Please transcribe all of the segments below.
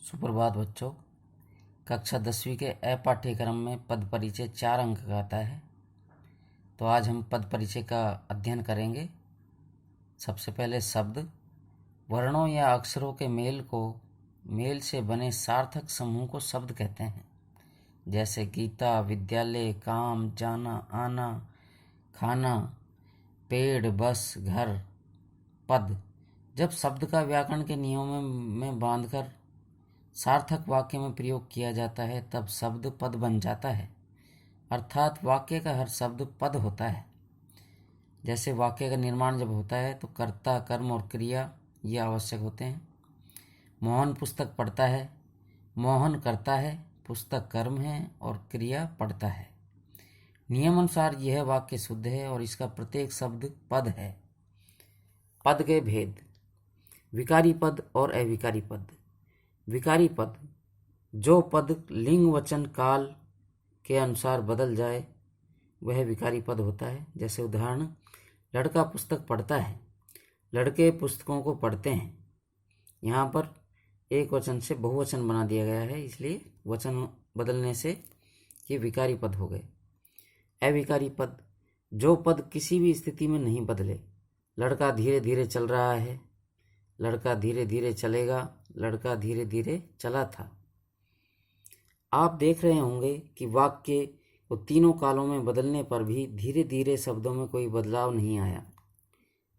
सुप्रभात बच्चों। कक्षा 10वीं के अ पाठ्यक्रम में पद परिचय 4 अंक का आता है। तो आज हम पद परिचय का अध्ययन करेंगे। सबसे पहले शब्द। वर्णों या अक्षरों के मेल से बने सार्थक समूह को शब्द कहते हैं। जैसे गीता, विद्यालय, काम, जाना, आना, खाना, पेड़, बस, घर। पद। जब शब्द का व्याकरण के नियमों में बांधकर सार्थक वाक्य में प्रयोग किया जाता है तब शब्द पद बन जाता है, अर्थात वाक्य का हर शब्द पद होता है। जैसे वाक्य का निर्माण जब होता है तो कर्ता, कर्म और क्रिया ये आवश्यक होते हैं। मोहन पुस्तक पढ़ता है, मोहन करता है, पुस्तक कर्म है और क्रिया पढ़ता है। नियम अनुसार यह वाक्य शुद्ध है और इसका प्रत्येक शब्द पद है। पद के भेद। विकारी पद और अविकारी पद। विकारी पद, जो पद लिंग वचन काल के अनुसार बदल जाए वह विकारी पद होता है। जैसे उदाहरण, लड़का पुस्तक पढ़ता है, लड़के पुस्तकों को पढ़ते हैं। यहाँ पर एक वचन से बहुवचन बना दिया गया है, इसलिए वचन बदलने से ये विकारी पद हो गए। अविकारी पद, जो पद किसी भी स्थिति में नहीं बदले। लड़का धीरे धीरे चल रहा है, लड़का धीरे धीरे चलेगा, लड़का धीरे धीरे चला था। आप देख रहे होंगे कि वाक्य को तीनों कालों में बदलने पर भी धीरे धीरे शब्दों में कोई बदलाव नहीं आया।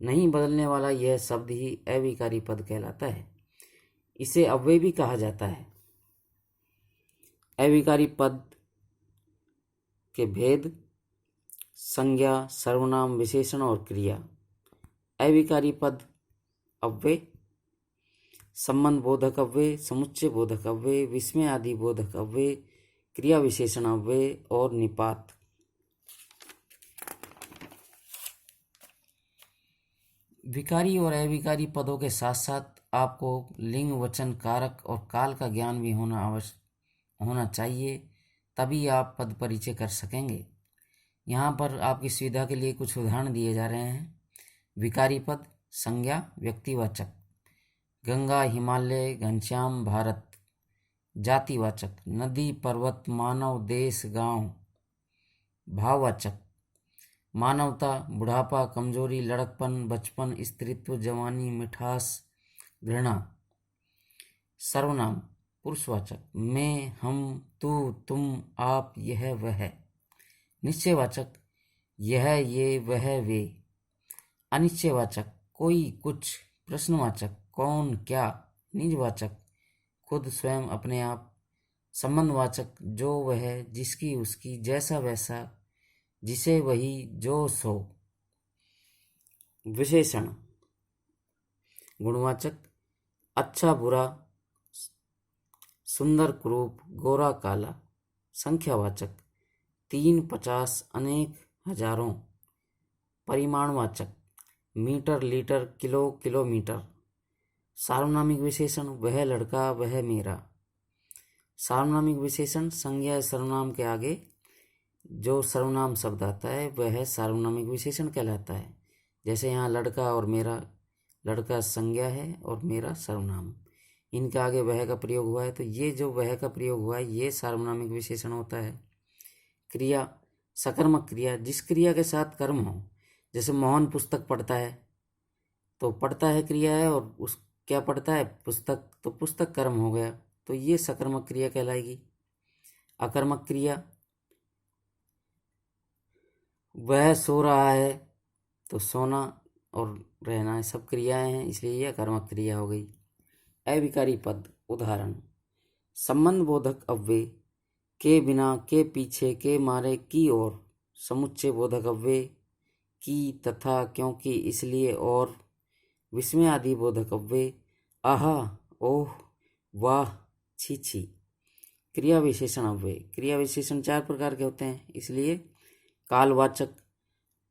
नहीं बदलने वाला यह शब्द ही अविकारी पद कहलाता है। इसे अव्यय भी कहा जाता है। अविकारी पद के भेद। संज्ञा, सर्वनाम, विशेषण और क्रिया। अविकारी पद अव्यय, संबंध बोधक अव्यय, समुच्चय बोधक अव्यय, विस्मय आदि बोधक अव्यय, क्रिया विशेषण अव्यय और निपात। विकारी और अविकारी पदों के साथ साथ आपको लिंग, वचन, कारक और काल का ज्ञान भी होना चाहिए, तभी आप पद परिचय कर सकेंगे। यहाँ पर आपकी सुविधा के लिए कुछ उदाहरण दिए जा रहे हैं। विकारी पद। संज्ञा, व्यक्तिवाचक, गंगा, हिमालय, घनश्याम, भारत। जातिवाचक, नदी, पर्वत, मानव, देश, गांव। भाववाचक, मानवता, बुढ़ापा, कमजोरी, लड़कपन, बचपन, स्त्रीत्व, जवानी, मिठास, घृणा। सर्वनाम, पुरुषवाचक, मैं, हम, तू, तुम, आप, यह, वह। निश्चयवाचक, यह, ये, वह, वे। अनिश्चयवाचक, कोई, कुछ। प्रश्नवाचक, कौन, क्या। निजवाचक, खुद, स्वयं, अपने आप। संबंधवाचक, जो वह, जिसकी, उसकी, जैसा वैसा, जिसे वही, जो सो। विशेषण। गुणवाचक, अच्छा, बुरा, सुंदर, कुरूप, गोरा, काला। संख्यावाचक, 3, 50, अनेक, हजारों। परिमाणवाचक, मीटर, लीटर, किलो, किलोमीटर। सार्वनामिक विशेषण, वह लड़का, वह मेरा। सार्वनामिक विशेषण, संज्ञा या सर्वनाम के आगे जो सर्वनाम शब्द आता है वह सार्वनामिक विशेषण कहलाता है। जैसे यहाँ लड़का और मेरा, लड़का संज्ञा है और मेरा सर्वनाम। इनके आगे वह का प्रयोग हुआ है तो ये जो वह का प्रयोग हुआ है ये सार्वनामिक विशेषण होता है। क्रिया, सकर्मक क्रिया, जिस क्रिया के साथ कर्म हो। जैसे मोहन पुस्तक पढ़ता है तो पढ़ता है क्रिया है और उस क्या पढ़ता है, पुस्तक, तो पुस्तक कर्म हो गया, तो ये सकर्मक क्रिया कहलाएगी। अकर्मक क्रिया, वह सो रहा है तो सोना और रहना है सब क्रियाएं हैं, इसलिए यह अकर्मक क्रिया हो गई। अविकारी पद। उदाहरण, संबंध बोधक अव्यय, के बिना, के पीछे, के मारे, की ओर। समुच्चय बोधक अव्यय, की, तथा, क्योंकि, इसलिए, और। विस्मय आदि बोधक अव्यय, आहा, ओह, वाह, छी छी। क्रिया विशेषण अव्यय। क्रिया विशेषण 4 प्रकार के होते हैं, इसलिए कालवाचक,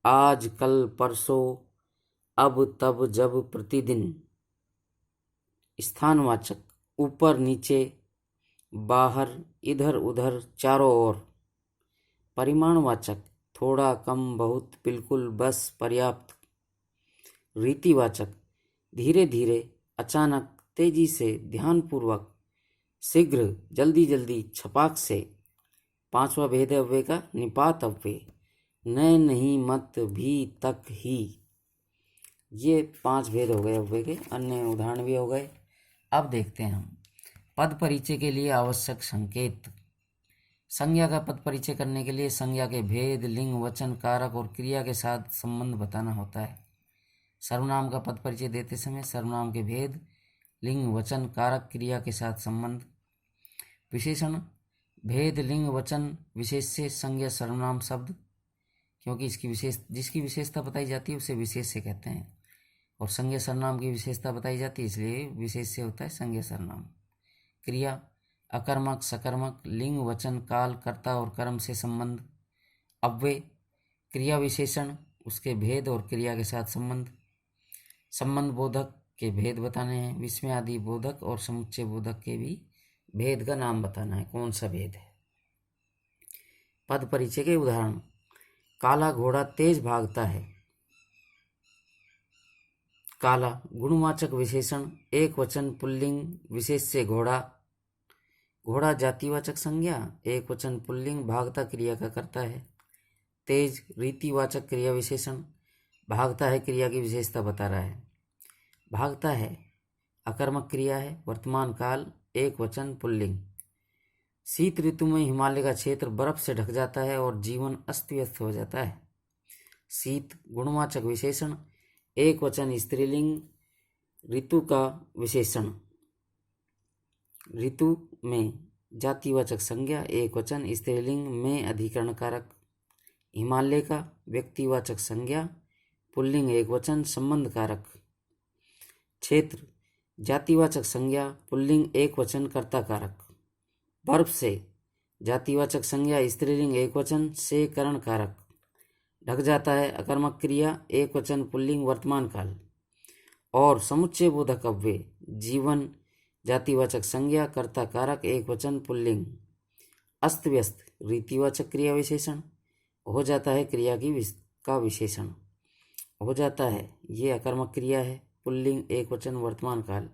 आज, कल, परसों, अब, तब, जब, प्रतिदिन। स्थानवाचक, ऊपर, नीचे, बाहर, इधर उधर, चारों ओर। परिमाणवाचक, थोड़ा, कम, बहुत, बिल्कुल, बस, पर्याप्त। रीतिवाचक, धीरे धीरे, अचानक, तेजी से, ध्यानपूर्वक। शीघ्र, जल्दी जल्दी, छपाक से। पांचवा भेद है अव्यय का, निपात अव्यय। न, नहीं, मत, भी, तक, ही। ये 5 भेद हो गए अव्यय के। अन्य उदाहरण भी हो गए। अब देखते हैं हम पद परिचय के लिए आवश्यक संकेत। संज्ञा का पद परिचय करने के लिए संज्ञा के भेद, लिंग, वचन, कारक और क्रिया के साथ संबंध बताना होता है। सर्वनाम का पद परिचय देते समय सर्वनाम के भेद, लिंग, वचन, कारक, क्रिया के साथ संबंध। विशेषण, भेद, लिंग, वचन, विशेष से संज्ञा सर्वनाम शब्द, क्योंकि जिसकी विशेषता बताई जाती है उसे विशेष से कहते हैं, और संज्ञा सर्वनाम की विशेषता बताई जाती है इसलिए विशेष से होता है संज्ञा सर्वनाम। क्रिया, अकर्मक, सकर्मक, लिंग, वचन, काल, कर्ता और कर्म से संबंध। अव्यय, क्रिया विशेषण, उसके भेद और क्रिया के साथ संबंध। संबंध बोधक के भेद बताने हैं। विस्मय आदि बोधक और समुच्चय बोधक के भी भेद का नाम बताना है, कौन सा भेद है। पद परिचय के उदाहरण, काला घोड़ा तेज भागता है। काला गुणवाचक विशेषण, एक वचन पुल्लिंग, विशेष से घोड़ा। घोड़ा जातिवाचक संज्ञा, एक वचन पुल्लिंग, भागता क्रिया का करता है। तेज रीतिवाचक क्रिया विशेषण, भागता है क्रिया की विशेषता बता रहा है। भागता है अकर्मक क्रिया है, वर्तमान काल, एक वचन पुल्लिंग। शीत ऋतु में हिमालय का क्षेत्र बर्फ से ढक जाता है और जीवन अस्त व्यस्त हो जाता है। शीत गुणवाचक विशेषण, एक वचन स्त्रीलिंग, ऋतु का विशेषण। ऋतु में जातिवाचक संज्ञा, एक वचन स्त्रीलिंग में अधिकरण कारक। हिमालय का व्यक्तिवाचक संज्ञा, पुल्लिंग एक वचन संबंध कारक। क्षेत्र जातिवाचक संज्ञा, पुल्लिंग एक वचन कर्ता कारक। बर्फ से जातिवाचक संज्ञा, स्त्रीलिंग एक वचन से करण कारक। ढक जाता है अकर्मक क्रिया, एक वचन पुल्लिंग वर्तमान काल। और समुच्चय बोधक अव्यय, जीवन जातिवाचक संज्ञा, कर्ता कारक, एक वचन पुल्लिंग। अस्त व्यस्त रीतिवाचक क्रिया विशेषण, हो जाता है क्रिया का विशेषण। हो जाता है ये अकर्मक क्रिया है, पुल्लिंग एक वचन वर्तमान काल।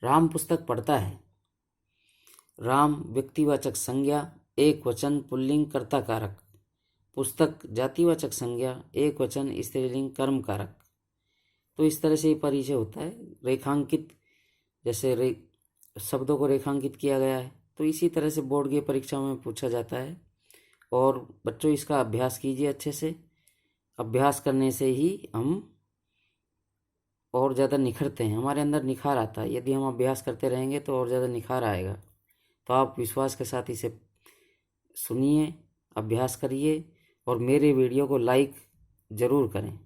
राम पुस्तक पढ़ता है। राम व्यक्तिवाचक संज्ञा, एक वचन पुल्लिंग कर्ता कारक। पुस्तक जातिवाचक संज्ञा, एक वचन स्त्रीलिंग कर्म कारक। तो इस तरह से परिचय होता है। रेखांकित, जैसे शब्दों को रेखांकित किया गया है, तो इसी तरह से बोर्ड की परीक्षा में पूछा जाता है। और बच्चों इसका अभ्यास कीजिए अच्छे से। अभ्यास करने से ही हम और ज़्यादा निखरते हैं, हमारे अंदर निखार आता है। यदि हम अभ्यास करते रहेंगे तो और ज़्यादा निखार आएगा। तो आप विश्वास के साथ इसे सुनिए, अभ्यास करिए और मेरे वीडियो को लाइक ज़रूर करें।